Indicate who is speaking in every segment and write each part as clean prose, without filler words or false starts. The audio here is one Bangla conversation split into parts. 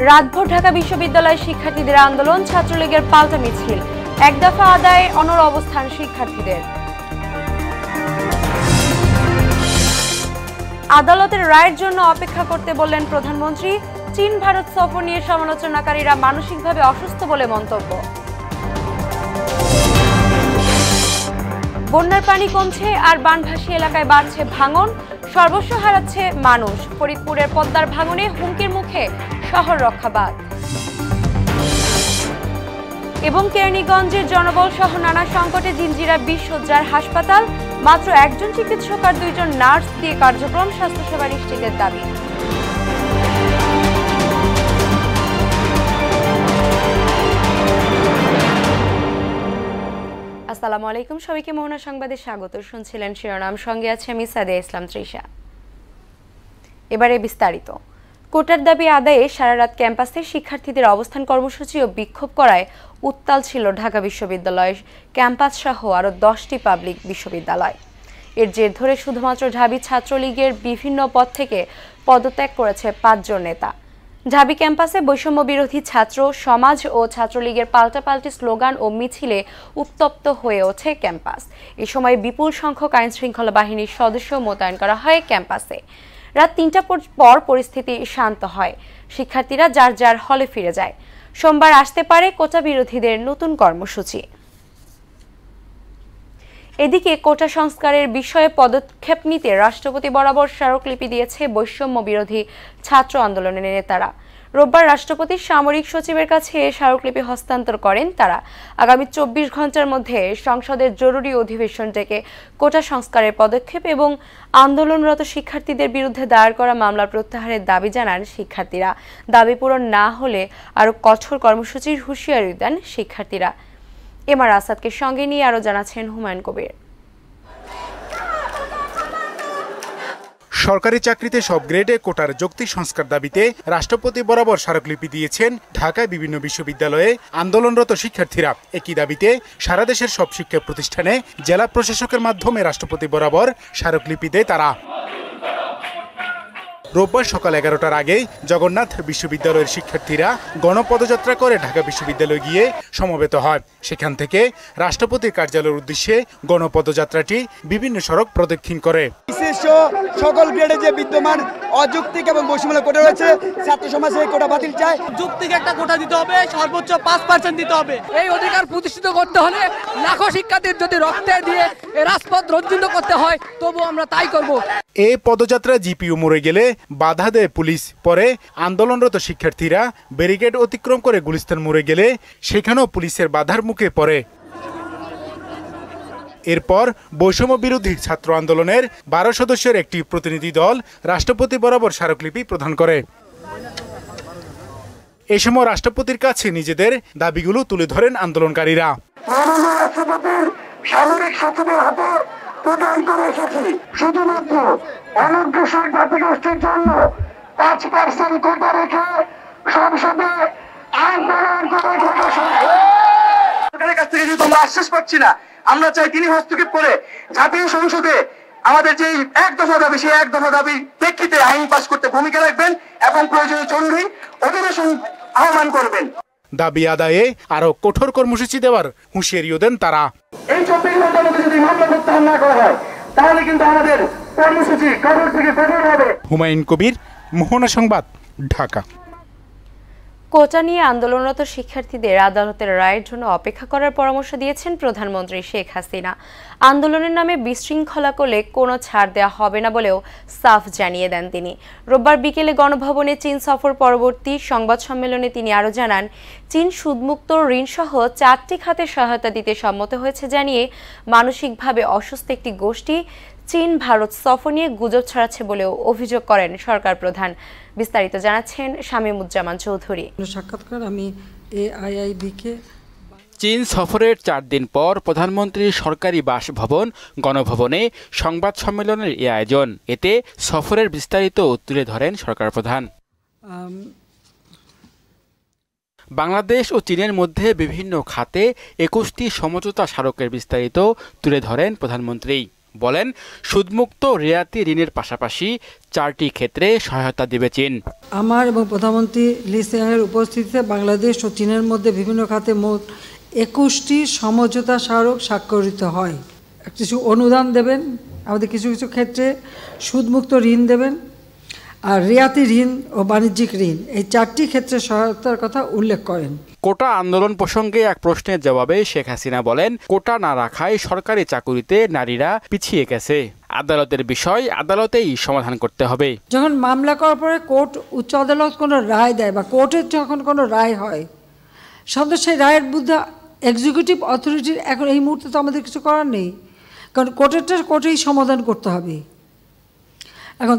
Speaker 1: রাতভর ঢাকা বিশ্ববিদ্যালয়ের শিক্ষার্থীদের আন্দোলন, ছাত্রলীগের পাল্টা মিছিল, এক দফা আদায়ে অনড় অবস্থান শিক্ষার্থীদের। আদালতের রায়ের জন্য অপেক্ষা করতে বললেন প্রধানমন্ত্রী। চীন ভারত সফর নিয়ে সমালোচনাকারীরা মানসিকভাবে অসুস্থ বলে মন্তব্য। বন্যার পানি কমছে আর বানভাসী এলাকায় বাড়ছে ভাঙন, সর্বস্ব হারাচ্ছে মানুষ। ফরিদপুরের পদ্মার ভাঙনে হুমকির মুখে শহর রক্ষাবাদ। এবং কেরানীগঞ্জের জনবল সহ নানা সংকটে জিঞ্জিরা 20 শয্যার হাসপাতাল, মাত্র একজন চিকিৎসক আর 2 জন নার্স দিয়ে কার্যক্রম, স্বাস্থ্যসেবা নিশ্চিতের দাবি। আসসালামু আলাইকুম, সবাইকে মোহনা সংবাদে স্বাগত। শুনছিলেন শিরোনাম, সঙ্গে আছে আমি সাদিয়া ইসলাম তৃষা। এবারে বিস্তারিত। কোটার দাবি আদায়ে সারা রাত ক্যাম্পাসে শিক্ষার্থীদের অবস্থান কর্মসূচি ও বিক্ষোভ করায় উত্তাল ছিল ঢাকা বিশ্ববিদ্যালয়ের ক্যাম্পাস সহ আরও 10টি পাবলিক বিশ্ববিদ্যালয়। এর জের ধরে শুধুমাত্র ঢাবি ছাত্রলীগের বিভিন্ন পদ থেকে পদত্যাগ করেছে 5 জন নেতা। ঢাবি ক্যাম্পাসে বৈষম্য বিরোধী ছাত্র সমাজ ও ছাত্রলীগের পাল্টাপাল্টি স্লোগান ও মিছিলে উত্তপ্ত হয়ে ওঠে ক্যাম্পাস। এ সময় বিপুল সংখ্যক আইনশৃঙ্খলা বাহিনীর সদস্য মোতায়েন করা হয় ক্যাম্পাসে। রাত 3টা পর পরিস্থিতি শান্ত হয়, শিক্ষার্থীরা যার যার হলে ফিরে যায়। সোমবার আসতে পারে কোটা বিরোধীদের নতুন কর্মসূচি। এদিকে কোটা সংস্কারের বিষয়ে পদক্ষেপ নিতে রাষ্ট্রপতি বরাবর স্মারকলিপি দিয়েছে বৈষম্য বিরোধী ছাত্র আন্দোলনের নেতারা। রোববার রাষ্ট্রপতির সামরিক সচিবের কাছে স্মারকলিপি হস্তান্তর করেন তারা। আগামী 24 ঘন্টার মধ্যে সংসদের জরুরি অধিবেশন ডেকে কোটা সংস্কারের পদক্ষেপ এবং আন্দোলনরত শিক্ষার্থীদের বিরুদ্ধে দায়ের করা মামলা প্রত্যাহারের দাবি জানান শিক্ষার্থীরা। দাবি পূরণ না হলে আরও কঠোর কর্মসূচির হুঁশিয়ারি দেন শিক্ষার্থীরা। এমআর আসাদকে সঙ্গে নিয়ে আরও জানাচ্ছেন হুমায়ুন কবির।
Speaker 2: সরকারি চাকরিতে সব গ্রেডে কোটার যৌক্তিক সংস্কার দাবিতে রাষ্ট্রপতি বরাবর স্মারকলিপি দিয়েছেন ঢাকায় বিভিন্ন বিশ্ববিদ্যালয়ে আন্দোলনরত শিক্ষার্থীরা। একই দাবিতে সারা দেশের সব শিক্ষা প্রতিষ্ঠানে জেলা প্রশাসকের মাধ্যমে রাষ্ট্রপতি বরাবর স্মারকলিপি দেয় তারা। রোববার সকাল 11টার আগে জগন্নাথ বিশ্ববিদ্যালয়ের শিক্ষার্থীরা গণপদযাত্রা করে ঢাকা বিশ্ববিদ্যালয়ে গিয়ে সমবেত হয়। সেখান থেকে রাষ্ট্রপতির কার্যালয়ের উদ্দেশ্যে গণপদযাত্রাটি বিভিন্ন সড়ক প্রদক্ষিণ করে।
Speaker 3: বিশেষ সকল গ্রেডে যে বিদ্যমান অযৌক্তিক এবং বৈষম্য কোটা রয়েছে, ছাত্র সমাজ এই কোটা বাতিল চায়।
Speaker 4: যৌক্তিক একটা কোটা দিতে হবে, সর্বোচ্চ 5% দিতে হবে। এই অধিকার প্রতিষ্ঠিত করতে হলে লাখো শিক্ষার্থীর যদি রক্তে দিয়ে রাজপথ রঞ্জিত করতে হয়, তবু আমরা তাই করব।
Speaker 2: এই পদযাত্রা জিপিইউ মোড়ে গেলে বাধা দেয় পুলিশ। পরে আন্দোলনরত শিক্ষার্থীরা ব্যারিকেড অতিক্রম করে গুলিস্তান মোড়ে গেলে সেখানেও পুলিশের বাধার মুখে পড়ে। এরপর বৈষম্য বিরোধী ছাত্র আন্দোলনের 12 সদস্যের একটি প্রতিনিধি দল রাষ্ট্রপতি বরাবর স্মারকলিপি প্রদান করে। এ সময় রাষ্ট্রপতির কাছে নিজেদের দাবিগুলো তুলে ধরেন আন্দোলনকারীরা।
Speaker 5: প্রদান করে এসেছি শুধুমাত্র অনগ্রসর জাতিগোষ্ঠীর জন্য 5% কোটা রেখে সংসদে আন্দোলন করে
Speaker 3: সরকারের কাছ থেকে যেহেতু আমরা আশ্বাস পাচ্ছি না, আমরা চাই তিনি হস্তক্ষেপ করে জাতীয় সংসদে আমাদের যে এক দফা দাবি, সেই এক দফা দাবি প্রেক্ষিতে আইন পাস করতে ভূমিকা রাখবেন এবং প্রয়োজনীয় জরুরি অধিবেশন আহ্বান করবেন।
Speaker 2: দাবি আদায়ে আরো কঠোর কর্মসূচি দেওয়ার হুঁশিয়ারিও দেন তারা।
Speaker 5: এই 24 ঘন্টার মধ্যে যদি মামলা প্রত্যাহার না করা হয়, তাহলে কিন্তু আমাদের কর্মসূচি কঠোর থেকে কঠোর হবে।
Speaker 2: হুমায়ুন কবির, মোহনা সংবাদ, ঢাকা।
Speaker 1: কোটা নিয়ে আন্দোলনরত শিক্ষার্থীদের আদালতের রায়ের জন্য অপেক্ষা করার পরামর্শ দিয়েছেন প্রধানমন্ত্রী শেখ হাসিনা। আন্দোলনের নামে বিশৃঙ্খলা করলে কোনো ছাড় দেওয়া হবে না বলেও সাফ জানিয়ে দেন তিনি। রোববার বিকেলে গণভবনে চীন সফর পরবর্তী সংবাদ সম্মেলনে তিনি আরও জানান, চীন সুদমুক্ত ঋণসহ 4টি খাতে সহায়তা দিতে সম্মত হয়েছে জানিয়ে মানসিকভাবে অসুস্থ একটি গোষ্ঠী চীন ভারত সফর নিয়ে গুজব ছড়াচ্ছে বলেও অভিযোগ করেন সরকার প্রধান। বিস্তারিত জানাচ্ছেন শামীমুজ্জামান চৌধুরী।
Speaker 6: সাক্ষাৎকার আমি AIIB-কে।
Speaker 7: চীন সফরের 4 দিন পর প্রধানমন্ত্রীর সরকারি বাসভবন গণভবনে সংবাদ সম্মেলনের আয়োজন। এতে সফরের বিস্তারিত তুলে ধরেন সরকার প্রধান। বাংলাদেশ ও চীনের মধ্যে বিভিন্ন খাতে 21টি সমঝোতা স্মারকের বিস্তারিত তুলে ধরেন প্রধানমন্ত্রী। বলেন, সুদমুক্ত রেয়াতি ঋণের পাশাপাশি 4টি ক্ষেত্রে সহায়তা দেবে চীন।
Speaker 6: আমার এবং প্রধানমন্ত্রী লি সিয়াংয়ের উপস্থিতিতে বাংলাদেশ ও চীনের মধ্যে বিভিন্ন খাতে মোট 21টি সমঝোতা স্মারক স্বাক্ষরিত হয়। কিছু অনুদান দেবেন, আমাদের কিছু কিছু ক্ষেত্রে সুদমুক্ত ঋণ দেবেন, আর রেয়াতি ঋণ ও বাণিজ্যিক ঋণ, এই 4টি ক্ষেত্রে সহায়তার কথা উল্লেখ করেন।
Speaker 7: কোটা আন্দোলন প্রসঙ্গে এক প্রশ্নের জবাবে শেখ হাসিনা বলেন, কোটা না রাখায় সরকারি চাকুরিতে নারীরা পিছিয়ে গেছে। আদালতের বিষয় আদালতেই সমাধান করতে হবে।
Speaker 6: যখন মামলা করার পরে কোর্ট, উচ্চ আদালত কোনো রায় দেয় বা কোর্টের যখন কোনো রায় হয়, সাধারণত সেই রায়ের বিরুদ্ধে এক্সিকিউটিভ অথরিটির এখন এই মুহূর্তে তো আমাদের কিছু করার নেই, কারণ কোর্টেই সমাধান করতে হবে। এখন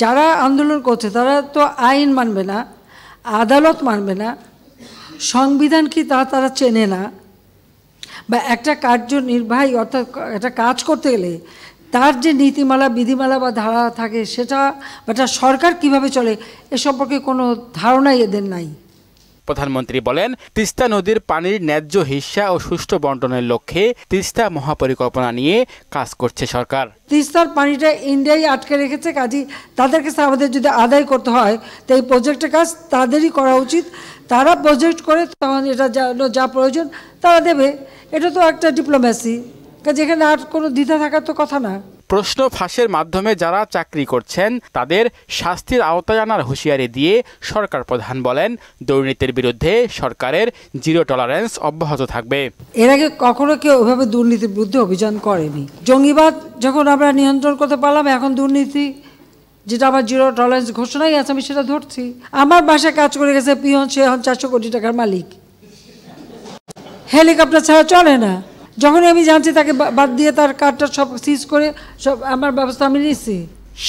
Speaker 6: যারা আন্দোলন করছে তারা তো আইন মানবে না, আদালত মানবে না, সংবিধান কি তারা চেনে না, বা একটা কার্যনির্বাহী অর্থাৎ একটা কাজ করতে গেলে তার যে নীতিমালা, বিধিমালা বা ধারা থাকে সেটা বা সরকার কিভাবে চলে এ সম্পর্কে কোনো ধারণাই এদের নাই।
Speaker 7: প্রধানমন্ত্রী বলেন, তিস্তা নদীর পানির ন্যায্য হিস্সা ও সুষ্ঠু বন্টনের লক্ষ্যে তিস্তা মহাপরিকল্পনা নিয়ে কাজ করছে সরকার।
Speaker 6: তিস্তার পানিটা ইন্ডিয়ায় আটকে রেখেছে, কাজেই তাদের কাছে আমাদের যদি আদায় করতে হয় তো এই প্রজেক্টের কাজ তাদেরই করা উচিত। তারা প্রজেক্ট করে তখন এটা যা প্রয়োজন তারা দেবে। এটা তো একটা ডিপ্লোম্যাসি, যেখানে আর কোনো দ্বিধা থাকার তো কথা না।
Speaker 7: প্রশ্ন ফাঁসের মাধ্যমে যারা চাকরি করছেন তাদের শাস্তির আওতায় আনার হুঁশিয়ারি দিয়ে সরকার প্রধান বলেন, দুর্নীতির বিরুদ্ধে সরকারের জিরো টলারেন্স অব্যাহত থাকবে।
Speaker 6: এর আগে কখনো কেউ ওইভাবে দুর্নীতির বিরুদ্ধে অভিযান করেনি। জঙ্গিবাদ যখন আমরা নিয়ন্ত্রণ করতে পারলাম, এখন দুর্নীতি যেটা আমার জিরো টলারেন্স ঘোষণাই আছে, আমি সেটা ধরছি। আমার বাসায় কাজ করে গেছে পিয়ন, সে এখন 400 কোটি টাকার মালিক। হেলিকপ্টার ছাড়া চলে না। যখনই আমি জানছি তাকে বাদ দিয়ে তার কার্ডটা সব সিজ করে সব আমার ব্যবস্থা আমি নিচ্ছি।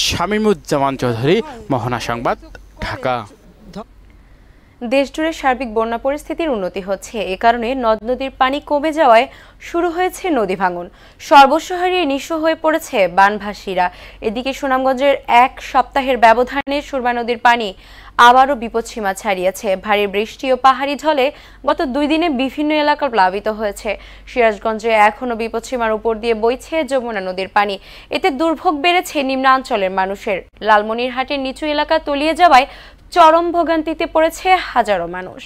Speaker 7: শামীমুজ্জামান চৌধুরী, মোহনা সংবাদ, ঢাকা।
Speaker 1: দেশজুড়ে সার্বিক বন্যা পরিস্থিতির উন্নতি হচ্ছে। এ কারণে নদ নদীর পানি কমে যাওয়ায় শুরু হয়েছে নদী ভাঙন। সর্বস্ব হারিয়ে নিঃস্ব হয়ে পড়েছে বানভাসীরা। এদিকে সুনামগঞ্জের 1 সপ্তাহের ব্যবধানে সুরমা নদীর পানি আবারও বিপদসীমা ছাড়িয়েছে। ভারী বৃষ্টি ও পাহাড়ি ঢলে গত 2 দিনে বিভিন্ন এলাকা প্লাবিত হয়েছে। সিরাজগঞ্জে এখনও বিপদসীমার উপর দিয়ে বইছে যমুনা নদীর পানি। এতে দুর্ভোগ বেড়েছে নিম্নাঞ্চলের মানুষের। লালমনিরহাটের নিচু এলাকা তলিয়ে যাওয়ায় চরম ভোগান্তিতে পড়েছে হাজারো মানুষ।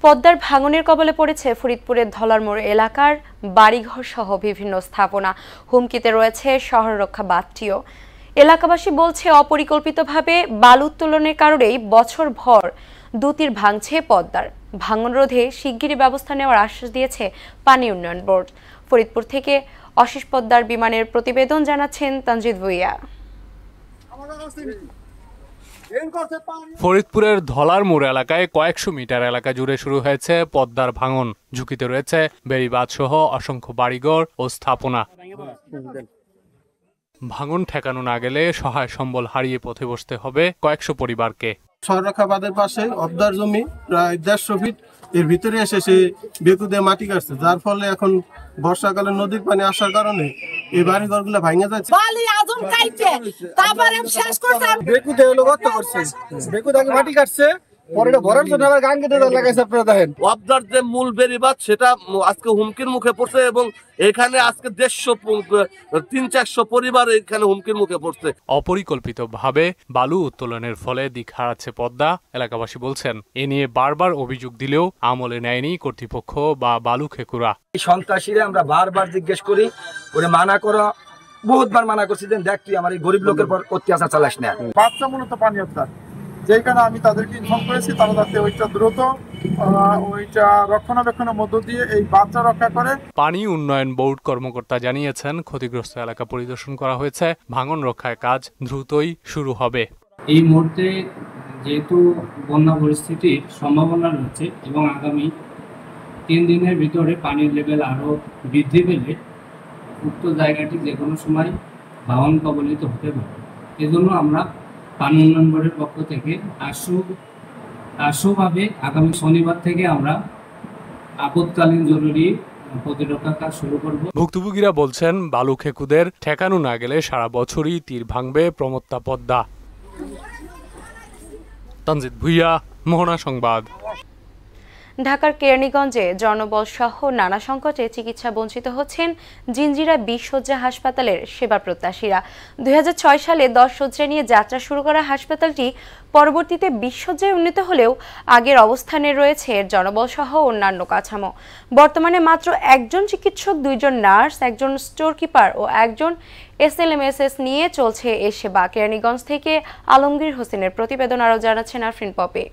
Speaker 1: পদ্মার ভাঙনের কবলে পড়েছে ফরিদপুরের ধলারমোড় এলাকার বাড়িঘর সহ বিভিন্ন স্থাপনা। হুমকিতে রয়েছে শহর রক্ষা বাঁধটিও। এলাকাবাসী বলছে, অপরিকল্পিতভাবে বালু উত্তোলনের কারণেই বছরভর দুতির ভাঙছে পদ্মার। ভাঙন রোধে শিগগিরই ব্যবস্থা নেওয়ার আশ্বাস দিয়েছে পানি উন্নয়ন বোর্ড। ফরিদপুর থেকে অশিস পদ্মার বিমানের প্রতিবেদন জানাচ্ছেন তানজিদ ভুইয়া।
Speaker 8: ফরিদপুরের ধলারমোড় এলাকায় কয়েকশো মিটার এলাকা জুড়ে শুরু হয়েছে পদ্মার ভাঙন। ঝুঁকিতে রয়েছে বেড়িবাঁধ সহ অসংখ্য বাড়িঘর ও স্থাপনা। ভাঙন ঠেকানো না গেলে সহায় সম্বল হারিয়ে পথে বসতে হবে কয়েকশো পরিবারকে।
Speaker 9: শহর রক্ষা বাঁধের পাশে অবদার জমি প্রায় 150 ফিট, এর ভিতরে এসে সে বেকু দিয়ে মাটি কাটছে, যার ফলে এখন বর্ষাকালে নদীর পানি আসার কারণে এই বাড়ি ঘরগুলো ভাঙে যাচ্ছে। বেকু দিয়ে গর্ত করছে, বেকু দিয়ে মাটি কাটছে, পরে ভরার জন্য আবার গান কেটে লাগাইছে। আপনারা দেখেন
Speaker 10: অবদার যে মূল বেড়িবাঁধ সেটা আজকে হুমকির মুখে পড়ছে এবং এখানে আজকে 300-400 পরিবার এখানে হুমকির মুখে পড়ছে।
Speaker 8: অপরিকল্পিতভাবে বালু উত্তোলনের ফলে দিক হারাচ্ছে পদ্মা, এলাকাবাসী বলছেন। এ নিয়ে বারবার অভিযোগ দিলেও আমলে নেয়নি কর্তৃপক্ষ বা বালু খেকুরা।
Speaker 11: সন্ত্রাসীরা আমরা বারবার জিজ্ঞেস করি, ওরে মানা করো, বহুতবার মানা করছি, দেখ তুই আমার এই গরিব লোকের পর অত্যাচার চালাস না।
Speaker 9: বাচ্চা মূলত পানি উদ্ধার, যেখানে আমি তাদেরকে ইনফর্ম করেছি তারা যাতে ওইটা দ্রুত ওইটা রক্ষণাবেক্ষণের মধ্য দিয়ে এই বাচ্চা রক্ষা করে।
Speaker 8: পানি উন্নয়ন বোর্ড কর্মকর্তা জানিয়েছেন, ক্ষতিগ্রস্ত এলাকা পরিদর্শন করা হয়েছে, ভাঙন রক্ষায় কাজ দ্রুতই শুরু হবে।
Speaker 12: এই মুহূর্তে যেহেতু বন্যা পরিস্থিতির সম্ভাবনা রয়েছে এবং আগামী 3 দিনের ভিতরে পানির লেভেল আরও বৃদ্ধি পেলে উক্ত জায়গাটি যে কোনো সময় ভাঙন কবলিত হতে পারে। এজন্য আমরা পানি উন্নয়ন বোর্ডের পক্ষ থেকে আশুভাবে আগামী শনিবার থেকে আমরা আপদকালীন জরুরি প্রতিরক্ষা কাজ শুরু করব।
Speaker 8: ভুক্তভোগীরা বলছেন, বালু খেকুদের ঠেকানো না গেলে সারা বছরই তীর ভাঙবে প্রমত্তা পদ্মা। তানজিদ ভুইয়া, মোহনা সংবাদ।
Speaker 1: ঢাকার কেরানীগঞ্জে জনবল সহ নানা সংকটে চিকিৎসা বঞ্চিত হচ্ছেন জিঞ্জিরা 20 শয্যা হাসপাতালের সেবা প্রত্যাশীরা। 2006 সালে 10 শয্যা নিয়ে যাত্রা শুরু করা হাসপাতালটি পরবর্তীতে 20 শয্যায় উন্নীত হলেও আগের অবস্থানে রয়েছে জনবল সহ অন্যান্য কাঠামো। বর্তমানে মাত্র একজন চিকিৎসক, 2 জন নার্স, একজন স্টোর কিপার ও একজন SLMSS নিয়ে চলছে এই সেবা। কেরানীগঞ্জ থেকে আলমগীর হোসেনের প্রতিবেদন, আরও জানাচ্ছেন আফরিন পপি।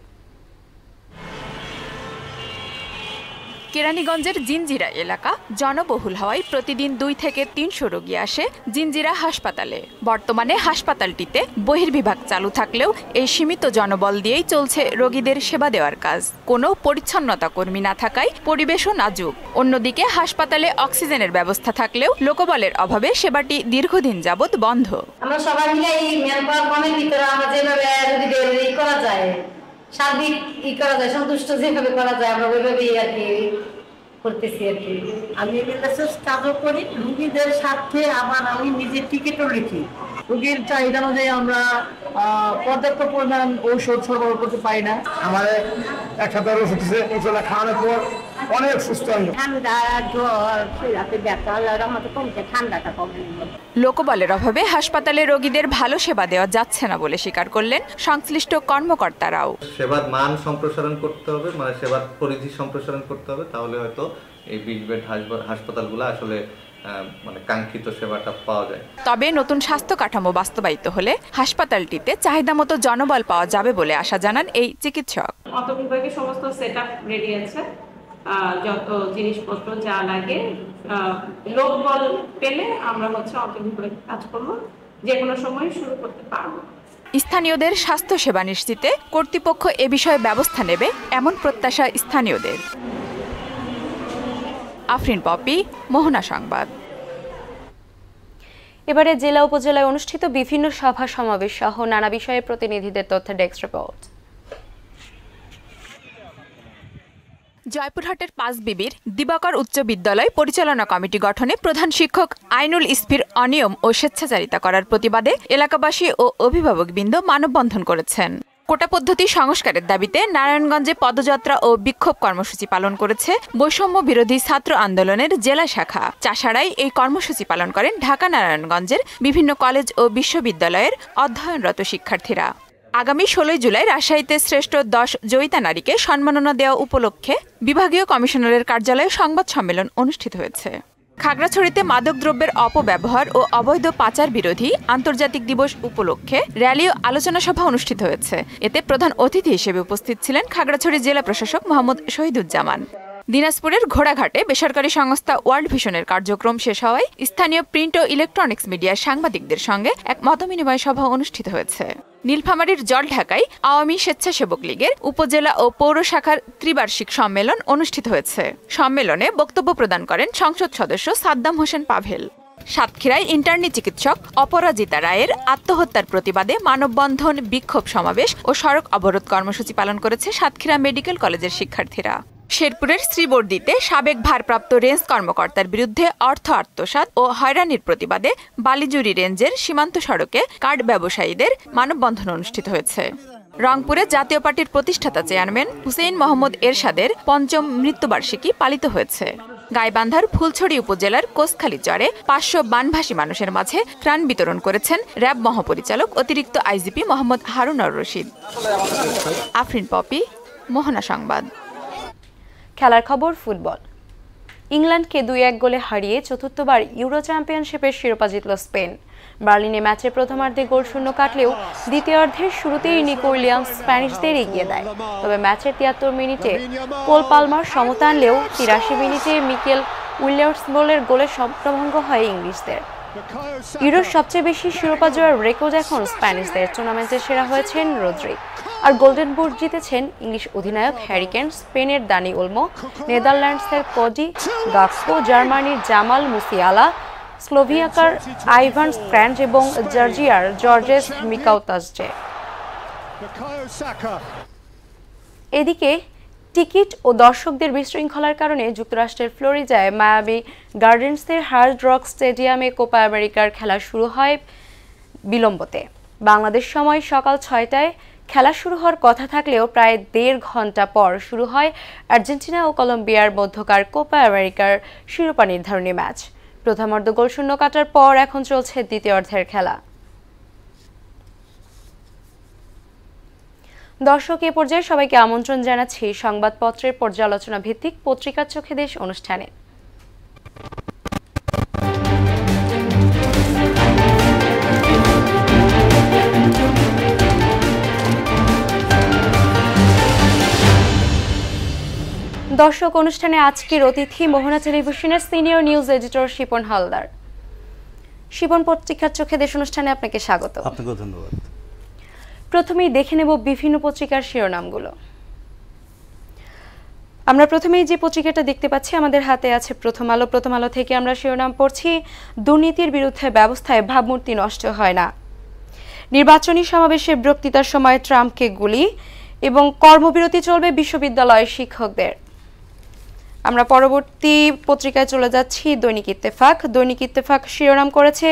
Speaker 13: কেরানীগঞ্জের জিঞ্জিরা এলাকা জনবহুল হওয়ায় প্রতিদিন 2 থেকে 300 রোগী আসে জিঞ্জিরা হাসপাতালে। বর্তমানে হাসপাতালটিতে বহির্বিভাগ চালু থাকলেও এই সীমিত জনবল দিয়েই চলছে রোগীদের সেবা দেওয়ার কাজ। কোনো পরিচ্ছন্নতা কর্মী না থাকায় পরিবেশও নাজুক। অন্যদিকে হাসপাতালে অক্সিজেনের ব্যবস্থা থাকলেও লোকবলের অভাবে সেবাটি দীর্ঘদিন যাবৎ বন্ধ।
Speaker 14: আমরা সবাই মিলে এই ম্যানপাওয়ার কমের ভিতরে আমরা যেভাবে রোগীদের করা যায়, সার্বিক করা যায়, সন্তুষ্ট যেভাবে করা যায় আমরা ওইভাবেই আর কি করতেছি আর কি।
Speaker 15: আমি এমএলএসএস কাজও করি, রুগীদের সাথে আবার আমি নিজে টিকিটও লিখি। রুগীর চাহিদা অনুযায়ী আমরা পর্যাপ্ত পরিমাণ ঔষধ সরবরাহ করতে পারি না।
Speaker 16: আমার এক সপ্তাহের ওষুধ খাওয়ানোর পর অনেক সুস্থ হলো।
Speaker 14: ঠান্ডা, জ্বর, রাতে ব্যথা, আমাদের কমছে, ঠান্ডাটা কমে।
Speaker 13: লোকবলের অভাবে হাসপাতালে রোগীদের ভালো সেবা দেওয়া যাচ্ছে না বলে স্বীকার করলেন সংশ্লিষ্ট কর্মকর্তারাও।
Speaker 17: সেবার মান সম্প্রসারণ করতে হবে, মানে সেবার পরিধি সম্প্রসারণ করতে হবে, তাহলে হয়তো এই 20 বেড হাসপাতালগুলো আসলে মানে কাঙ্ক্ষিত সেবাটা পাওয়া যায়।
Speaker 13: তবে নতুন স্বাস্থ্য কাঠামো বাস্তবায়িত হলে হাসপাতালটিতে চাহিদা মতো জনবল পাওয়া যাবে বলে আশা জানান এই চিকিৎসক।
Speaker 18: অন্তর্বিভাগে সমস্ত সেটআপ রেডি আছে, যত জিনিসপত্র যা লাগে লোকবল পেলে আমরা অন্তর্বিভাগে কাজ করব, যে কোনো সময় শুরু করতে পারবো।
Speaker 13: স্থানীয়দের স্বাস্থ্য সেবা নিশ্চিতে কর্তৃপক্ষ এ বিষয়ে ব্যবস্থা নেবে এমন প্রত্যাশা স্থানীয়দের। আফরিন পপি, মোহনা সংবাদ।
Speaker 1: এবারে জেলা উপজেলায় অনুষ্ঠিত বিভিন্ন সভা সমাবেশ সহ নানা বিষয়ে প্রতিনিধিদের তথ্য ডেস্ক রিপোর্ট।
Speaker 13: জয়পুরহাটের 5 বিবির দিবাকর উচ্চ বিদ্যালয় পরিচালনা কমিটি গঠনে প্রধান শিক্ষক আইনুল ইসফির অনিয়ম ও স্বেচ্ছাচারিতা করার প্রতিবাদে এলাকাবাসী ও অভিভাবকবৃন্দ মানববন্ধন করেছেন। কোটা পদ্ধতি সংস্কারের দাবিতে নারায়ণগঞ্জে পদযাত্রা ও বিক্ষোভ কর্মসূচি পালন করেছে বৈষম্য বিরোধী ছাত্র আন্দোলনের জেলা শাখা। চাষাড়ায় এই কর্মসূচি পালন করেন ঢাকা নারায়ণগঞ্জের বিভিন্ন কলেজ ও বিশ্ববিদ্যালয়ের অধ্যয়নরত শিক্ষার্থীরা। আগামী 16 জুলাই রাজশাহীতে শ্রেষ্ঠ 10 জয়িতা নারীকে সম্মাননা দেওয়া উপলক্ষে বিভাগীয় কমিশনারের কার্যালয়ে সংবাদ সম্মেলন অনুষ্ঠিত হয়েছে। খাগড়াছড়িতে মাদকদ্রব্যের অপব্যবহার ও অবৈধ পাচার বিরোধী আন্তর্জাতিক দিবস উপলক্ষে র্যালি ও আলোচনা সভা অনুষ্ঠিত হয়েছে। এতে প্রধান অতিথি হিসেবে উপস্থিত ছিলেন খাগড়াছড়ি জেলা প্রশাসক মোহাম্মদ শহীদুজ্জামান। দিনাজপুরের ঘোড়াঘাটে বেসরকারি সংস্থা ওয়ার্ল্ড ভিশনের কার্যক্রম শেষ হওয়ায় স্থানীয় প্রিন্ট ও ইলেকট্রনিক্স মিডিয়ার সাংবাদিকদের সঙ্গে এক মতবিনিময় সভা অনুষ্ঠিত হয়েছে। নীলফামারীর জলঢাকায় আওয়ামী স্বেচ্ছাসেবক লীগের উপজেলা ও পৌর শাখার ত্রিবার্ষিক সম্মেলন অনুষ্ঠিত হয়েছে। সম্মেলনে বক্তব্য প্রদান করেন সংসদ সদস্য সাদ্দাম হোসেন পাভেল। সাতক্ষীরায় ইন্টার্নি চিকিৎসক অপরাজিতা রায়ের আত্মহত্যার প্রতিবাদে মানববন্ধন, বিক্ষোভ সমাবেশ ও সড়ক অবরোধ কর্মসূচি পালন করেছে সাতক্ষীরা মেডিকেল কলেজের শিক্ষার্থীরা। শেরপুরের শ্রীবর্দীতে সাবেক ভারপ্রাপ্ত রেঞ্জ কর্মকর্তার বিরুদ্ধে অর্থ আত্মসাৎ ও হয়রানির প্রতিবাদে বালিজুরি রেঞ্জের সীমান্ত সড়কে কার্ড ব্যবসায়ীদের মানববন্ধন অনুষ্ঠিত হয়েছে। রংপুরে জাতীয় পার্টির প্রতিষ্ঠাতা চেয়ারম্যান হুসেইন মোহাম্মদ এরশাদের 5ম মৃত্যুবার্ষিকী পালিত হয়েছে। গাইবান্ধার ফুলছড়ি উপজেলার কোসখালী চরে 500 বানভাসী মানুষের মাঝে ত্রাণ বিতরণ করেছেন র্যাব মহাপরিচালক অতিরিক্ত আইজিপি মোহাম্মদ হারুন আর রশিদ। আফরিন পপি, মোহনা সংবাদ।
Speaker 1: খেলার খবর ফুটবল। ইংল্যান্ডকে 2-1 গোলে হারিয়ে চতুর্থবার ইউরো চ্যাম্পিয়নশিপের শিরোপা জিতল স্পেন। বার্লিনে ম্যাচের প্রথমার্ধে গোল শূন্য কাটলেও দ্বিতীয়ার্ধের শুরুতেই নিকো উইলিয়ামস স্প্যানিশদের এগিয়ে দেয়। তবে ম্যাচের 73 মিনিটে পোল পালমার সমতা আনলেও 83 মিনিটে মিকেল উইলিয়ামস গোলের স্বপ্নভঙ্গ হয় ইংলিশদের। ইউরোর সবচেয়ে বেশি শিরোপা জয়ের রেকর্ড এখন স্প্যানিশদের। টুর্নামেন্টের সেরা হয়েছেন রদ্রি, আর গোল্ডেন বুট জিতেছেন ইংলিশ অধিনায়ক হ্যারি কেন, স্পেনের দানি ওলমো, নেদারল্যান্ডসের কডি গাকপো, জার্মানির জামাল মুসিয়ালা, স্লোভিয়াকার আইভান স্ক্র্যান্ড এবং জর্জিয়ার জর্জেস মিকাউতাসজে। এদিকে টিকিট ও দর্শকদের বিশৃঙ্খলার কারণে যুক্তরাষ্ট্রের ফ্লোরিডায় মায়ামি গার্ডেন্সের হার্ড রক স্টেডিয়ামে কোপা আমেরিকার খেলা শুরু হয় বিলম্বতে। বাংলাদেশ সময় সকাল 6টায় খেলা শুরু হওয়ার কথা থাকলেও প্রায় 1.5 ঘন্টা পর শুরু হয় আর্জেন্টিনা ও কলম্বিয়ার মধ্যকার কোপা আমেরিকার শিরোপা নির্ধারণী ম্যাচ। প্রথমার্ধ গোলশূন্য কাটার পর এখন চলছে দ্বিতীয় অর্ধের খেলা। দর্শক, এ পর্যায়ে সবাইকে আমন্ত্রণ জানাচ্ছি সংবাদপত্রের পর্যালোচনা ভিত্তিক পত্রিকার চোখে দেশ অনুষ্ঠানে। দর্শক, অনুষ্ঠানে আজকের অতিথি মোহনা টেলিভিশনের senior news editor Shipon Haldar. Shipon, পত্রিকার চোখে দেশ অনুষ্ঠানে আপনাকে স্বাগত।
Speaker 19: আপনাকে ধন্যবাদ।
Speaker 1: প্রথমেই দেখে নেব বিভিন্ন পত্রিকার শিরোনামগুলো। আমরা প্রথমেই যে পত্রিকাটা দেখতে পাচ্ছি আমাদের হাতে আছে প্রথম আলো। প্রথম আলো থেকে আমরা শিরোনাম পড়ছি, দুর্নীতির বিরুদ্ধে ব্যবস্থায় ভাবমূর্তি নষ্ট হয় না। নির্বাচনী সমাবেশে বক্তৃতার সময় ট্রাম্পকে গুলি এবং কর্মবিরতি চলবে বিশ্ববিদ্যালয়ের শিক্ষকদের। আমরা পরবর্তী পত্রিকায় চলে যাচ্ছি দৈনিক ইত্তেফাক। দৈনিক ইত্তেফাক শিরোনাম করেছে,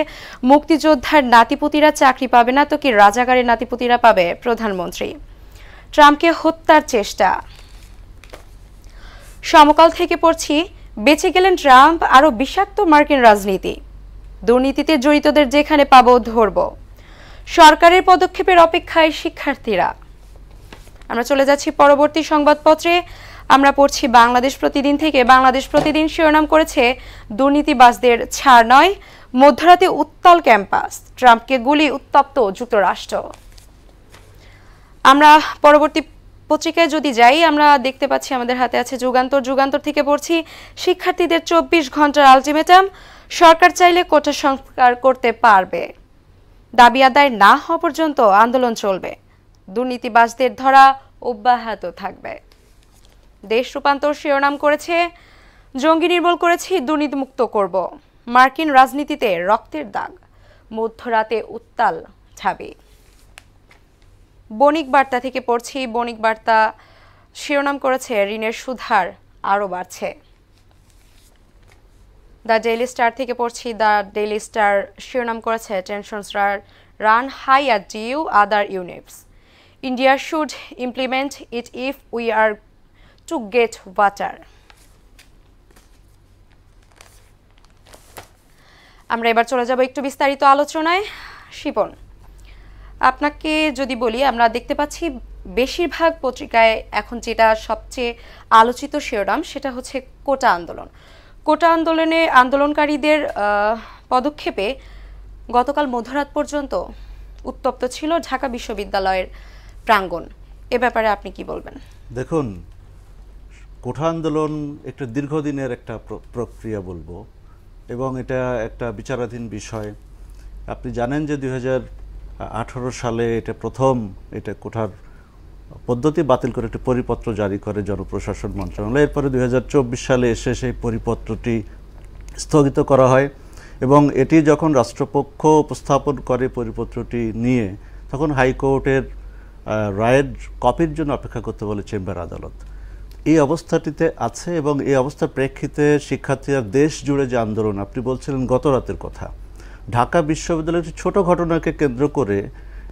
Speaker 1: মুক্তিযোদ্ধার নাতিপুতিরা চাকরি পাবে না তো কি রাজাকারের নাতিপুতিরা পাবে প্রধানমন্ত্রী। ট্রাম্পকে হত্যার চেষ্টা। সমকাল থেকে পড়ছি, বেঁচে গেলেন ট্রাম্প, আরো বিষাক্ত মার্কিন রাজনীতি, দুর্নীতিতে জড়িতদের যেখানে পাবো ধরব, সরকারের পদক্ষেপের অপেক্ষায় শিক্ষার্থীরা। আমরা চলে যাচ্ছি পরবর্তী সংবাদপত্রে। আমরা পড়ছি বাংলাদেশ প্রতিদিন থেকে। বাংলাদেশ প্রতিদিন শিরোনাম করেছে, দুর্নীতিবাজদের ছাড় নয়, মধ্যরাতে উত্তাল ক্যাম্পাস, ট্রাম্পকে গুলি, উত্তপ্ত যুক্তরাষ্ট্র। আমরা পরবর্তী পত্রিকায় যদি যাই, আমরা দেখতে পাচ্ছি আমাদের হাতে আছে যুগান্তর। যুগান্তর থেকে পড়ছি, শিক্ষার্থীদের 24 ঘন্টার আলটিমেটাম, সরকার চাইলে কোটা সংস্কার করতে পারবে, দাবি আদায় না হওয়া পর্যন্ত আন্দোলন চলবে, দুর্নীতিবাজদের ধরা অব্যাহত থাকবে। দেশ রূপান্তর শিরোনাম করেছে, জঙ্গি নির্মূল করেছি, দুর্নীতিমুক্ত করব, মার্কিন রাজনীতিতে রক্তের দাগ, মধ্যরাতে উত্তাল ঢাবি। বণিক বার্তা থেকে পড়ছি। বণিক বার্তা শিরোনাম করেছে, ঋণের সুদহার আরও বাড়ছে। দ্য ডেইলি স্টার থেকে পড়ছি। দ্য ডেইলি স্টার শিরোনাম করেছে, tensions run high at due other units, India should implement it if we are to get water. আমরা এবার চলে যাব একটু বিস্তারিত আলোচনায়। শিপন, আপনাকে যদি বলি, আমরা দেখতে পাচ্ছি বেশিরভাগ পত্রিকায় এখন যেটা সবচেয়ে আলোচিত শিরোনাম সেটা হচ্ছে কোটা আন্দোলন। কোটা আন্দোলনে আন্দোলনকারীদের পদক্ষেপে গতকাল মধ্যরাত পর্যন্ত উত্তপ্ত ছিল ঢাকা বিশ্ববিদ্যালয়ের প্রাঙ্গণ। এ ব্যাপারে আপনি কি বলবেন?
Speaker 19: দেখুন, কোটা আন্দোলন একটা দীর্ঘদিনের একটা প্রক্রিয়া বলবো, এবং এটা একটা বিচারাধীন বিষয়। আপনি জানেন যে 2018 সালে এটা প্রথম কোটার পদ্ধতি বাতিল করে একটি পরিপত্র জারি করে জনপ্রশাসন মন্ত্রণালয়। এরপরে 2024 সালে এসে সেই পরিপত্রটি স্থগিত করা হয়, এবং এটি যখন রাষ্ট্রপক্ষ উপস্থাপন করে পরিপত্রটি নিয়ে, তখন হাইকোর্টের রায়ের কপির জন্য অপেক্ষা করতে বলে চেম্বার আদালত। এই অবস্থাটিতে আছে, এবং এই অবস্থার প্রেক্ষিতে শিক্ষার্থীরা দেশ জুড়ে যে আন্দোলন, আপনি বলছিলেন গত রাতের কথা, ঢাকা বিশ্ববিদ্যালয়ের একটি ছোটো ঘটনাকে কেন্দ্র করে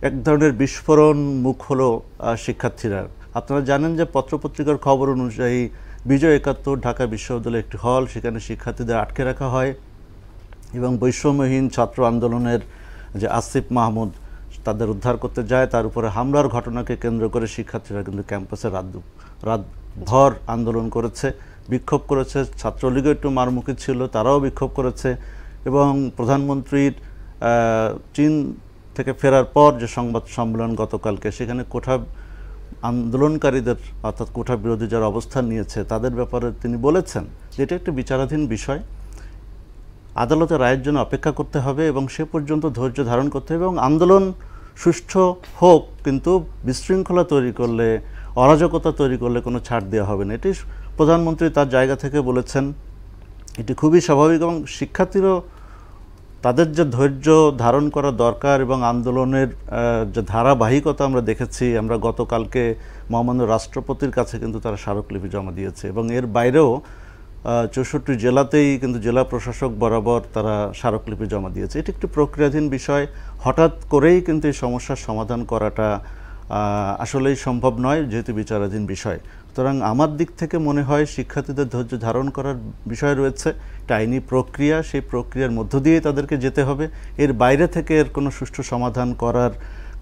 Speaker 19: এক ধরনের বিস্ফোরণ মুখ হলো শিক্ষার্থীরা। আপনারা জানেন যে পত্রপত্রিকার খবর অনুযায়ী বিজয় 71 ঢাকা বিশ্ববিদ্যালয়ের একটি হল, সেখানে শিক্ষার্থীদের আটকে রাখা হয়, এবং বৈষম্যহীন ছাত্র আন্দোলনের যে আসিফ মাহমুদ তাদের উদ্ধার করতে যায়, তার উপরে হামলার ঘটনাকে কেন্দ্র করে শিক্ষার্থীরা কিন্তু ক্যাম্পাসে রাতভর আন্দোলন করেছে, বিক্ষোভ করেছে। ছাত্রলীগও একটু মারমুখী ছিল, তারাও বিক্ষোভ করেছে, এবং প্রধানমন্ত্রীর চীন থেকে ফেরার পর যে সংবাদ সম্মেলন গতকালকে, সেখানে কোটা আন্দোলনকারীদের অর্থাৎ কোটা বিরোধী যারা অবস্থান নিয়েছে তাদের ব্যাপারে তিনি বলেছেন যে এটা একটি বিচারাধীন বিষয়, আদালতের রায়ের জন্য অপেক্ষা করতে হবে, এবং সে পর্যন্ত ধৈর্য ধারণ করতে হবে, এবং আন্দোলন সুষ্ঠু হোক, কিন্তু বিশৃঙ্খলা তৈরি করলে, অরাজকতা তৈরি করলে কোনো ছাড় দেওয়া হবে না। এটি প্রধানমন্ত্রী তার জায়গা থেকে বলেছেন, এটি খুবই স্বাভাবিক, এবং শিক্ষার্থীরাও তাদের যে ধৈর্য ধারণ করা দরকার, এবং আন্দোলনের যে ধারাবাহিকতা আমরা দেখেছি, আমরা গতকালকে মহামান্য রাষ্ট্রপতির কাছে কিন্তু তারা স্মারকলিপি জমা দিয়েছে, এবং এর বাইরেও 64 জেলাতেই কিন্তু জেলা প্রশাসক বরাবর তারা স্মারকলিপি জমা দিয়েছে। এটি একটি প্রক্রিয়াধীন বিষয়, হঠাৎ করেই কিন্তু এই সমস্যার সমাধান করাটা আসলেই সম্ভব নয়, যেহেতু বিচারাধীন বিষয়। সুতরাং আমার দিক থেকে মনে হয় শিক্ষার্থীদের ধৈর্য ধারণ করার বিষয় রয়েছে, এটা আইনি প্রক্রিয়া, সেই প্রক্রিয়ার মধ্য দিয়ে তাদেরকে যেতে হবে, এর বাইরে থেকে এর কোনো সুষ্ঠু সমাধান করার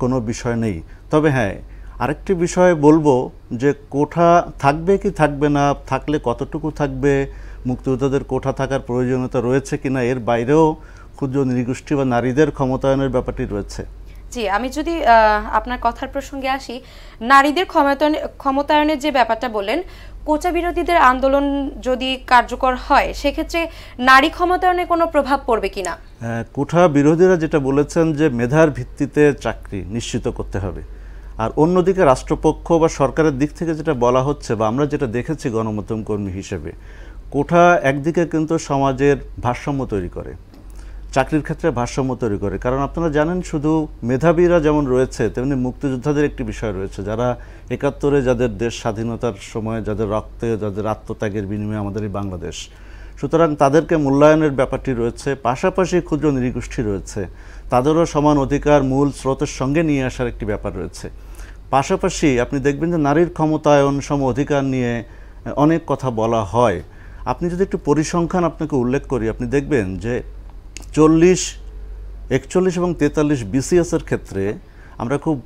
Speaker 19: কোনো বিষয় নেই। তবে হ্যাঁ, আরেকটি বিষয় বলবো যে কোঠা থাকবে কি থাকবে না, থাকলে কতটুকু থাকবে, মুক্তিযোদ্ধাদের কোঠা থাকার প্রয়োজনীয়তা রয়েছে কিনা, এর বাইরেও ক্ষুদ্র নৃগোষ্ঠী বা নারীদের ক্ষমতায়নের ব্যাপারটি রয়েছে।
Speaker 1: জি, আমি যদি আপনার কথার প্রসঙ্গে আসি, নারীদের ক্ষমতায়নের যে ব্যাপারটা বললেন, কোটা বিরোধীদের আন্দোলন যদি কার্যকর হয় সেক্ষেত্রে নারী ক্ষমতায়নে কোনো প্রভাব পড়বে কিনা?
Speaker 19: কোঠা বিরোধীরা যেটা বলেছেন যে মেধার ভিত্তিতে চাকরি নিশ্চিত করতে হবে, আর অন্যদিকে রাষ্ট্রপক্ষ বা সরকারের দিক থেকে যেটা বলা হচ্ছে বা আমরা যেটা দেখেছি গণমাধ্যম কর্মী হিসেবে, কোঠা একদিকে কিন্তু সমাজের ভারসাম্য তৈরি করে, চাকরির ক্ষেত্রে ভারসাম্য তৈরি করে। কারণ আপনারা জানেন শুধু মেধাবীরা যেমন রয়েছে তেমনি মুক্তিযোদ্ধাদের একটি বিষয় রয়েছে, যারা ৭১-এ যাদের দেশ স্বাধীনতার সময় যাদের রক্তে যাদের আত্মত্যাগের বিনিময়ে আমাদের এই বাংলাদেশ, সুতরাং তাদেরকে মূল্যায়নের ব্যাপারটি রয়েছে। পাশাপাশি ক্ষুদ্র নৃগোষ্ঠী রয়েছে, তাদেরও সমান অধিকার মূল স্রোতের সঙ্গে নিয়ে আসার একটি ব্যাপার রয়েছে। পাশাপাশি আপনি দেখবেন যে নারীর ক্ষমতায়ন সম অধিকার নিয়ে অনেক কথা বলা হয়। আপনি যদি একটু পরিসংখ্যান আপনাকে উল্লেখ করি, আপনি দেখবেন যে 40, 41 এবং 43 BCS-এর ক্ষেত্রে আমরা খুব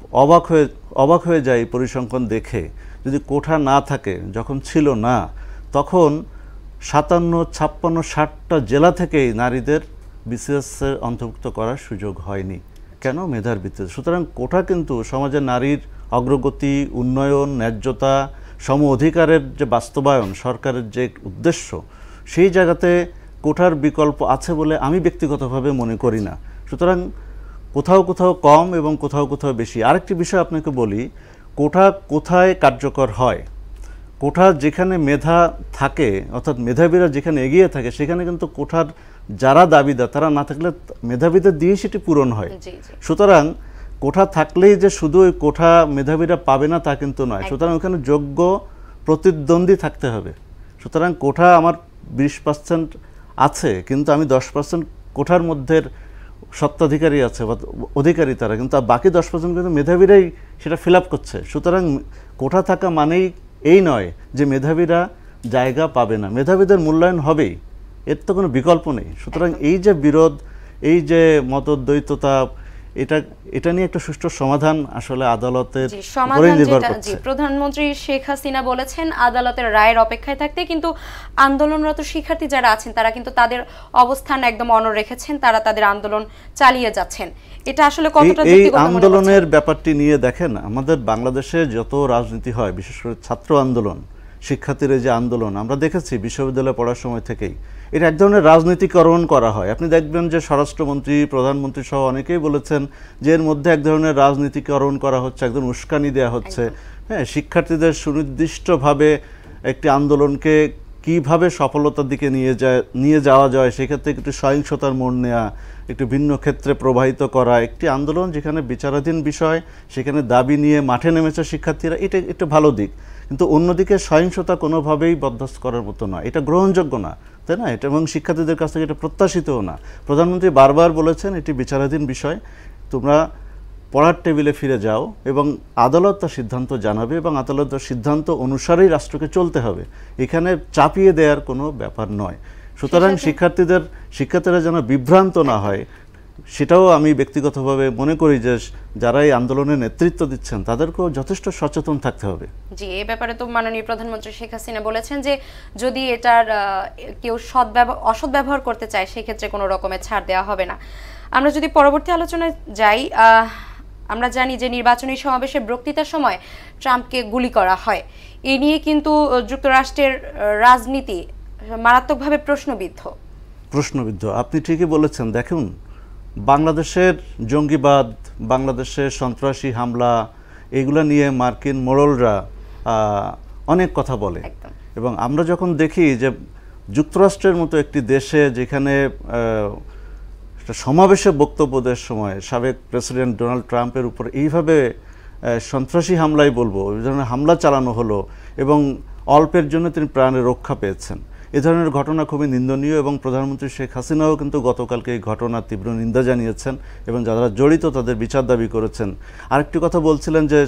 Speaker 19: অবাক হয়ে যাই পরিসংখ্যান দেখে। যদি কোঠা না থাকে, যখন ছিল না, তখন 57, 56, 60টা জেলা থেকেই নারীদের BCS-এর অন্তর্ভুক্ত করার সুযোগ হয়নি। কেন? মেধার ভিত্তিতে। সুতরাং কোঠা কিন্তু সমাজের নারীর অগ্রগতি, উন্নয়ন, ন্যায্যতা, সম অধিকারের যে বাস্তবায়ন সরকারের যে উদ্দেশ্য, সেই জায়গাতে কোঠার বিকল্প আছে বলে আমি ব্যক্তিগতভাবে মনে করি না। সুতরাং কোথাও কোথাও কম এবং কোথাও কোথাও বেশি। আরেকটি বিষয় আপনাকে বলি, কোঠা কোথায় কার্যকর হয়, কোঠা যেখানে মেধা থাকে অর্থাৎ মেধাবীরা যেখানে এগিয়ে থাকে সেখানে কিন্তু কোঠার যারা দাবিদার তারা না থাকলে মেধাবীদের দিয়ে সেটি পূরণ হয়। সুতরাং কোঠা থাকলেই যে শুধু ওই কোঠা মেধাবীরা পাবে না তা কিন্তু নয়। সুতরাং ওখানে যোগ্য প্রতিদ্বন্দ্বী থাকতে হবে। সুতরাং কোঠা আমার 20% আছে, কিন্তু আমি 10% কোঠার মধ্যে সত্ত্বাধিকারী আছে বা অধিকারী তারা, কিন্তু বাকি 10% কিন্তু মেধাবীরাই সেটা ফিল আপ করছে। সুতরাং কোঠা থাকা মানেই এই নয় যে মেধাবীরা জায়গা পাবে না, মেধাবীদের মূল্যায়ন হবেই, এর তো কোনো বিকল্প নেই। সুতরাং এই যে বিরোধ, এই যে মতদ্বৈততা, এটা নিয়ে একটা সুষ্ঠু সমাধান আসলে আদালতের উপরে নির্ভর করছে।
Speaker 1: প্রধানমন্ত্রী শেখ হাসিনা বলেছেন আদালতের রায়ের অপেক্ষায় থাকতে, কিন্তু আন্দোলনরত শিক্ষার্থী যারা আছেন তারা কিন্তু তাদের অবস্থান একদম অনড় রেখেছেন, তারা তাদের আন্দোলন চালিয়ে যাচ্ছেন। এটা আসলে কতটা যুক্তিগত?
Speaker 19: এই আন্দোলনের ব্যাপারটি নিয়ে দেখেন, আমাদের বাংলাদেশে যত রাজনীতি হয়, বিশেষ করে ছাত্র আন্দোলন, শিক্ষার্থীদের যে আন্দোলন আমরা দেখেছি বিশ্ববিদ্যালয়ে পড়ার সময় থেকেই, এটা এক ধরনের রাজনীতিকরণ করা হয়। আপনি দেখবেন যে স্বরাষ্ট্রমন্ত্রী, প্রধানমন্ত্রী সহ অনেকেই বলেছেন যে এর মধ্যে এক ধরনের রাজনীতিকরণ করা হচ্ছে, একদম উস্কানি দেওয়া হচ্ছে। হ্যাঁ, শিক্ষার্থীদের সুনির্দিষ্টভাবে একটি আন্দোলনকে কিভাবে সফলতার দিকে নিয়ে যাওয়া যায়, সেক্ষেত্রে একটু সহিংসতার মোড় নেওয়া, একটু ভিন্ন ক্ষেত্রে প্রবাহিত করা, একটি আন্দোলন যেখানে বিচারাধীন বিষয়, সেখানে দাবি নিয়ে মাঠে নেমেছে শিক্ষার্থীরা, এটা একটা ভালো দিক। কিন্তু অন্যদিকে সহিংসতা কোনোভাবেই বরদাস্ত করার মতো নয়, এটা গ্রহণযোগ্য না, তাই না? এটা এবং শিক্ষার্থীদের কাছ থেকে এটা প্রত্যাশিতও না। প্রধানমন্ত্রী বারবার বলেছেন এটি বিচারাধীন বিষয়, তোমরা পড়ার টেবিলে ফিরে যাও এবং আদালত তার সিদ্ধান্ত জানাবে এবং আদালতের সিদ্ধান্ত অনুসারেই রাষ্ট্রকে চলতে হবে, এখানে চাপিয়ে দেওয়ার কোনো ব্যাপার নয়। সুতরাং শিক্ষার্থীরা যেন বিভ্রান্ত না হয়, সেটাও আমি ব্যক্তিগতভাবে মনে করি যে যারা এই আন্দোলনের নেতৃত্ব দিচ্ছেন তাদেরকেও যথেষ্ট সচেতন থাকতে হবে।
Speaker 1: জি, এই ব্যাপারে তো মাননীয় প্রধানমন্ত্রী শেখ হাসিনা বলেছেন যে যদি এটার কেউ অসৎ ব্যবহার করতে চায় সেক্ষেত্রে কোনো রকমের ছাড় দেওয়া হবে না। আমরা যদি পরবর্তী আলোচনায় যাই, আমরা জানি যে নির্বাচনী সমাবেশে বক্তৃতার সময় ট্রাম্পকে গুলি করা হয়, এ নিয়ে কিন্তু যুক্তরাষ্ট্রের রাজনীতি মারাত্মকভাবে প্রশ্নবিদ্ধ।
Speaker 19: আপনি ঠিকই বলেছেন। দেখুন, বাংলাদেশের জঙ্গিবাদ, বাংলাদেশের সন্ত্রাসী হামলা, এগুলো নিয়ে মার্কিন মোড়লরা অনেক কথা বলে, এবং আমরা যখন দেখি যে যুক্তরাষ্ট্রের মতো একটি দেশে যেখানে সমাবেশে বক্তব্য দেওয়ার সময় সাবেক প্রেসিডেন্ট ডোনাল্ড ট্রাম্পের উপর এইভাবে সন্ত্রাসী হামলাই বলবো, এই ধরনের হামলা চালানো হলো এবং অল্পের জন্য তিনি প্রাণে রক্ষা পেয়েছেন, এ ধরনের ঘটনা খুবই নিন্দনীয় এবং প্রধানমন্ত্রী শেখ হাসিনাও কিন্তু গতকালকে এই ঘটনার তীব্র নিন্দা জানিয়েছেন এবং যারা জড়িত তাদের বিচার দাবি করেছেন। আরেকটি কথা বলছিলেন যে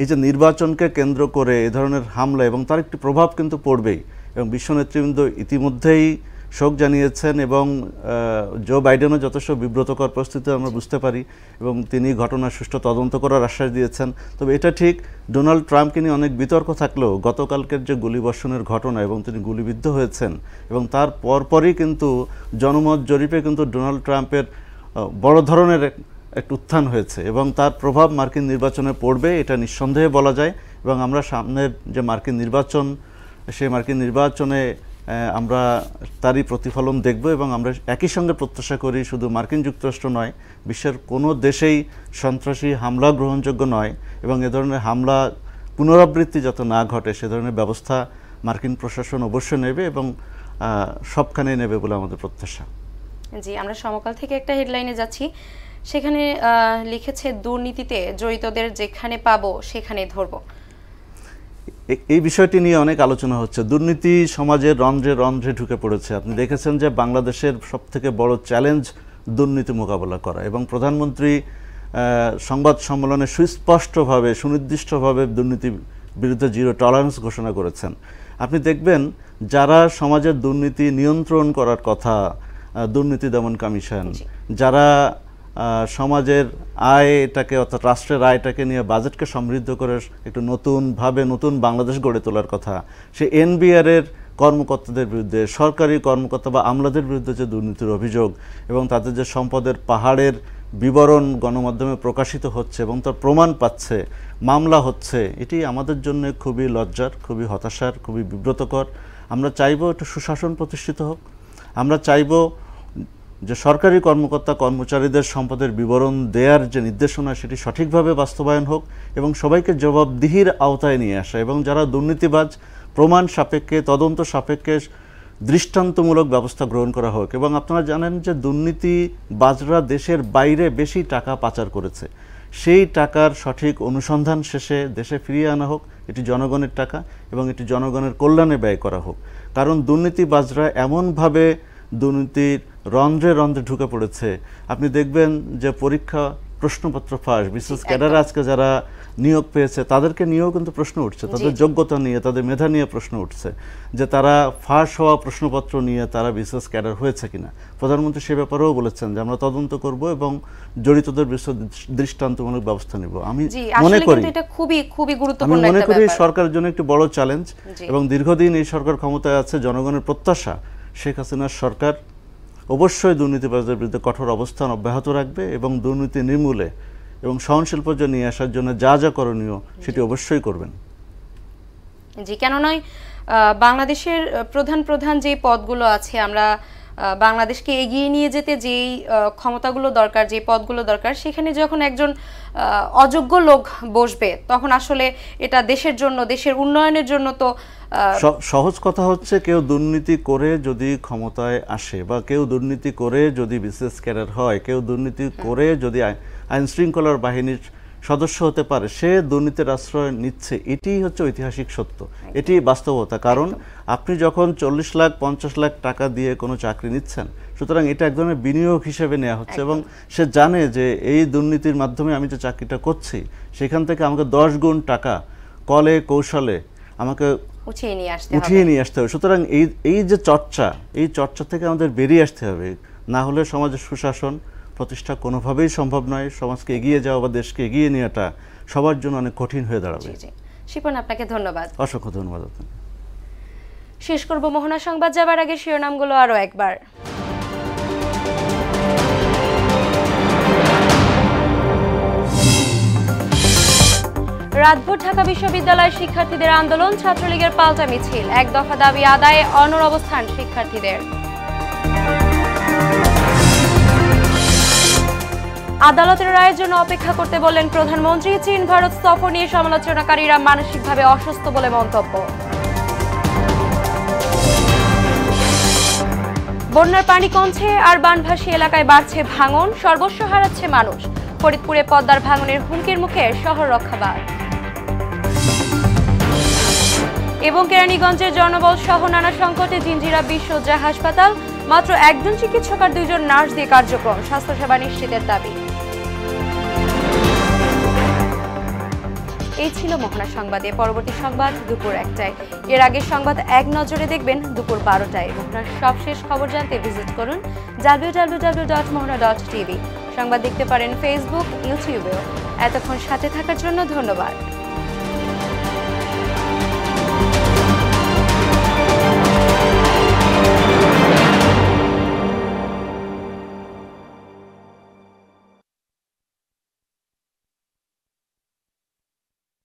Speaker 19: এই যে নির্বাচনকে কেন্দ্র করে এ ধরনের হামলা এবং তার একটি প্রভাব কিন্তু পড়বেই এবং বিশ্ব নেতৃবৃন্দ ইতিমধ্যেই শোক জানিয়েছেন এবং জো বাইডেনও যথেষ্ট বিব্রতকর পরিস্থিতি আমরা বুঝতে পারি এবং তিনি ঘটনার সুষ্ঠু তদন্ত করার আশ্বাস দিয়েছেন। তবে এটা ঠিক ডোনাল্ড ট্রাম্পকে নিয়ে অনেক বিতর্ক থাকলেও গতকালকের যে গুলিবর্ষণের ঘটনা এবং তিনি গুলিবিদ্ধ হয়েছেন এবং তার পরপরই কিন্তু জনমত জরিপে কিন্তু ডোনাল্ড ট্রাম্পের বড় ধরনের একটা উত্থান হয়েছে এবং তার প্রভাব মার্কিন নির্বাচনে পড়বে এটা নিঃসন্দেহে বলা যায় এবং আমরা সামনের যে মার্কিন নির্বাচন সেই মার্কিন নির্বাচনে আমরা তারই প্রতিফলন দেখব এবং আমরা একই সঙ্গে প্রত্যাশা করি শুধু মার্কিন যুক্তরাষ্ট্র নয় বিশ্বের কোনো দেশেই সন্ত্রাসী হামলা গ্রহণযোগ্য নয় এবং এ ধরনের হামলা পুনরাবৃত্তি যাতে না ঘটে সে ধরনের ব্যবস্থা মার্কিন প্রশাসন অবশ্যই নেবে এবং সবখানে নেবে বলে আমাদের প্রত্যাশা।
Speaker 1: জি, আমরা সমকাল থেকে একটা হেডলাইনে যাচ্ছি, সেখানে লিখেছে দুর্নীতিতে জড়িতদের যেখানে পাবো সেখানে ধরবো।
Speaker 19: এই বিষয়টি নিয়ে অনেক আলোচনা হচ্ছে। দুর্নীতি সমাজের রন্ধ্রে রন্ধ্রে ঢুকে পড়েছে। আপনি দেখেছেন যে বাংলাদেশের সবথেকে বড় চ্যালেঞ্জ দুর্নীতি মোকাবেলা করা এবং প্রধানমন্ত্রী সংবাদ সম্মেলনে সুস্পষ্টভাবে সুনির্দিষ্টভাবে দুর্নীতি বিরুদ্ধে জিরো টলারেন্স ঘোষণা করেছেন। আপনি দেখবেন যারা সমাজের দুর্নীতি নিয়ন্ত্রণ করার কথা, দুর্নীতি দমন কমিশন, যারা সমাজের আয়টাকে অর্থাৎ রাষ্ট্রের আয়টাকে নিয়ে বাজেটকে সমৃদ্ধ করে একটু নতুনভাবে নতুন বাংলাদেশ গড়ে তোলার কথা, সে এনবিআরের কর্মকর্তাদের বিরুদ্ধে, সরকারি কর্মকর্তা বা আমলাদের বিরুদ্ধে যে দুর্নীতির অভিযোগ এবং তাদের যে সম্পদের পাহাড়ের বিবরণ গণমাধ্যমে প্রকাশিত হচ্ছে এবং তার প্রমাণ পাচ্ছে, মামলা হচ্ছে, এটি আমাদের জন্য খুবই লজ্জার, খুবই হতাশার, খুবই বিব্রতকর। আমরা চাইব একটু সুশাসন প্রতিষ্ঠিত হোক। আমরা চাইব যে সরকারি কর্মকর্তা কর্মচারীদের সম্পদের বিবরণ দেওয়ার যে নির্দেশনা সেটি সঠিকভাবে বাস্তবায়ন হোক এবং সবাইকে জবাবদিহির আওতায় নিয়ে আসা এবং যারা দুর্নীতিবাজ প্রমাণ সাপেক্ষে তদন্ত সাপেক্ষে দৃষ্টান্তমূলক ব্যবস্থা গ্রহণ করা হোক। এবং আপনারা জানেন যে দুর্নীতিবাজরা দেশের বাইরে বেশি টাকা পাচার করেছে, সেই টাকার সঠিক অনুসন্ধান শেষে দেশে ফিরিয়ে আনা হোক। এটি জনগণের টাকা এবং এটি জনগণের কল্যাণে ব্যয় করা হোক। কারণ দুর্নীতিবাজরা এমনভাবে দুর্নীতির রন্ধ্রে রন্ধ্রে ঢুকে পড়েছে। আপনি দেখবেন যে পরীক্ষা প্রশ্নপত্র ফাঁস, বিশেষ ক্যাডার আজকে যারা নিয়োগ পেয়েছে তাদেরকে নিয়েও কিন্তু প্রশ্ন উঠছে, তাদের যোগ্যতা নিয়ে, তাদের মেধা নিয়ে প্রশ্ন উঠছে যে তারা ফাঁস হওয়া প্রশ্নপত্র নিয়ে তারা বিশেষ ক্যাডার হয়েছে কিনা। প্রধানমন্ত্রী সে ব্যাপারেও বলেছেন যে আমরা তদন্ত করব এবং জড়িতদের বিরুদ্ধে দৃষ্টান্তমূলক ব্যবস্থা নেব। আমি মনে করি
Speaker 1: এটা খুবই খুবই গুরুত্বপূর্ণ
Speaker 19: একটা ব্যাপার। আমি মনে করি সরকারের জন্য একটি বড় চ্যালেঞ্জ এবং দীর্ঘদিন এই সরকার ক্ষমতায় আছে, জনগণের প্রত্যাশা শেখ হাসিনার সরকার অবশ্যই দুর্নীতিবাজদের বিরুদ্ধে কঠোর অবস্থান অব্যাহত রাখবে এবং দুর্নীতি নির্মূলে এবং সহনশীল পর্যায়ে নিয়ে আসার জন্য যা যা করণীয় সেটি অবশ্যই করবেন।
Speaker 1: জি, কেন নয়, বাংলাদেশের প্রধান প্রধান যে পদগুলো আছে, আমরা বাংলাদেশকে এগিয়ে নিয়ে যেতে যেই ক্ষমতাগুলো দরকার, যে পদগুলো দরকার, সেখানে যখন একজন অযোগ্য লোক বসবে তখন আসলে এটা দেশের জন্য, দেশের উন্নয়নের জন্য তো
Speaker 19: সহজ কথা হচ্ছে কেউ দুর্নীতি করে যদি ক্ষমতায় আসে বা কেউ দুর্নীতি করে যদি বিশেষ ক্যাডার হয়, কেউ দুর্নীতি করে যদি আইন শৃঙ্খলার বাহিনীর সদস্য হতে পারে, সে দুর্নীতির আশ্রয় নিচ্ছে। এটি হচ্ছে ঐতিহাসিক সত্য, এটি বাস্তবতা। কারণ আপনি যখন 40 লাখ 50 লাখ টাকা দিয়ে কোনো চাকরি নিচ্ছেন, সুতরাং এটা এক ধরনের বিনিয়োগ হিসেবে নেওয়া হচ্ছে এবং সে জানে যে এই দুর্নীতির মাধ্যমে আমি যে চাকরিটা করছি সেখান থেকে আমাকে 10 গুণ টাকা কলে কৌশলে আমাকে উঠিয়ে নিয়ে আসতে হবে। সুতরাং এই যে চর্চা, এই চর্চা থেকে আমাদের বেরিয়ে আসতে হবে, না হলে সমাজের সুশাসন প্রতিষ্ঠা কোনোভাবেই সম্ভব নয়। সমাজকে এগিয়ে যাওয়া বা দেশকে এগিয়ে নেওয়াটা সবার জন্য অনেক কঠিন হয়ে দাঁড়াবে।
Speaker 1: শিপন, আপনাকে ধন্যবাদ।
Speaker 19: অসংখ্য ধন্যবাদ আপনাকে।
Speaker 1: শেষ করব মোহনা সংবাদ যাবার আগে শিরোনামগুলো আরো একবার। রাতভর ঢাকা বিশ্ববিদ্যালয়ের শিক্ষার্থীদের আন্দোলন, ছাত্রলীগের পাল্টা মিছিল, এক দফা দাবি আদায়ে অনড় অবস্থান শিক্ষার্থীদের। আদালতের রায়ের জন্য অপেক্ষা করতে বললেন প্রধানমন্ত্রী। চীন ভারত সফর নিয়ে সমালোচনাকারীরা মানসিকভাবে অসুস্থ বলে মন্তব্য। বন্যার পানি কমছে আর বানভাসী এলাকায় বাড়ছে ভাঙন, সর্বস্ব হারাচ্ছে মানুষ। ফরিদপুরে পদ্মার ভাঙনের হুমকির মুখে শহর রক্ষাবাদ। এবং কেরানীগঞ্জের জনবল সহ নানা সংকটে জিঞ্জিরা বিশ্বজা হাসপাতাল, মাত্র একজন চিকিৎসক আর 2 জন নার্স দিয়ে কার্যক্রম, স্বাস্থ্যসেবা নিশ্চিতের দাবি। এই ছিল মোহনা সংবাদে। পরবর্তী সংবাদ দুপুর 1টায়। এর আগের সংবাদ এক নজরে দেখবেন দুপুর 12টায়। মোহনার সবশেষ খবর জানতে ভিজিট করুন www.mohana.tv। সংবাদ দেখতে পারেন ফেসবুক, ইউটিউবেও। এতক্ষণ সাথে থাকার জন্য ধন্যবাদ।